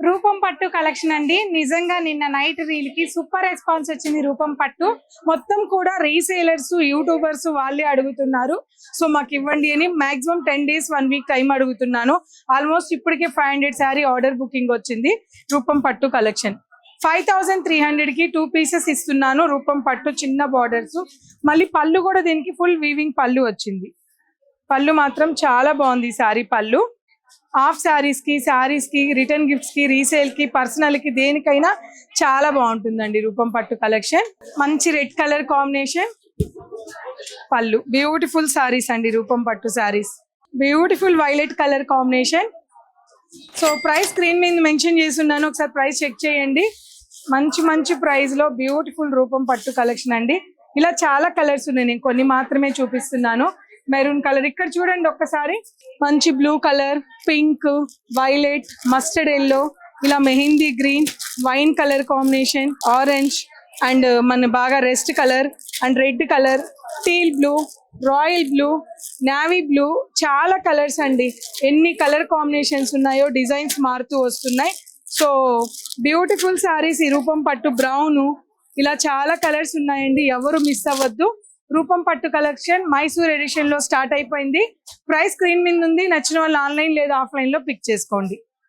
రూపం పట్టు కలెక్షన్ అండి. నిజంగా నిన్న నైట్ రీల్ కి సూపర్ రెస్పాన్స్ వచ్చింది. రూపం పట్టు మొత్తం కూడా రీసేలర్స్, యూట్యూబర్స్ వాళ్ళే అడుగుతున్నారు. సో మాకు ఇవ్వండి అని మాక్సిమం 10 days 1 week టైం అడుగుతున్నాను. ఆల్మోస్ట్ ఇప్పటికే 500 శారీ ఆర్డర్ బుకింగ్ వచ్చింది. రూపం పట్టు కలెక్షన్ 5300 కి 2 pieces ఇస్తున్నాను. రూపం పట్టు చిన్న బార్డర్స్, మళ్ళీ పళ్ళు కూడా దీనికి ఫుల్ వీవింగ్ పళ్ళు వచ్చింది. పళ్ళు మాత్రం చాలా బాగుంది. శారీ పళ్ళు హాఫ్ శారీస్ కి రిటర్న్ గిఫ్ట్స్ కి, రీసేల్ కి, పర్సనల్ కి దేనికైనా చాలా బాగుంటుందండి. రూపం పట్టు కలెక్షన్ మంచి రెడ్ కలర్ కాంబినేషన్ పళ్ళు, బ్యూటిఫుల్ శారీస్ అండి. రూపం పట్టు saris beautiful violet colour combination. So price screen మీద మెన్షన్ చేస్తున్నాను, ఒకసారి ప్రైస్ చెక్ చేయండి. మంచి మంచి ప్రైస్ లో బ్యూటిఫుల్ రూపం పట్టు కలెక్షన్ అండి. ఇలా చాలా కలర్స్ ఉన్నాయి, నేను కొన్ని మాత్రమే చూపిస్తున్నాను. మెరూన్ కలర్ ఇక్కడ చూడండి ఒక్కసారి, మంచి blue colour, pink, violet, mustard yellow, ఇలా mehndi green, wine colour combination, orange and మన బాగా rust colour and red colour, teal blue, royal blue, navy blue, చాలా కలర్స్ అండి. ఎన్ని కలర్ కాంబినేషన్స్ ఉన్నాయో, డిజైన్స్ మారుతూ వస్తున్నాయి. So beautiful saris. ఈ రూపం పట్టు బ్రౌన్, ఇలా చాలా కలర్స్ ఉన్నాయండి, ఎవరు మిస్ అవ్వద్దు. రూపం పట్టు కలెక్షన్ మైసూర్ ఎడిషన్ లో స్టార్ట్ అయిపోయింది. ప్రైస్ స్క్రీన్ మీద ఉంది, నచ్చిన వాళ్ళు ఆన్లైన్ లేదా ఆఫ్లైన్ లో పిక్ చేసుకోండి.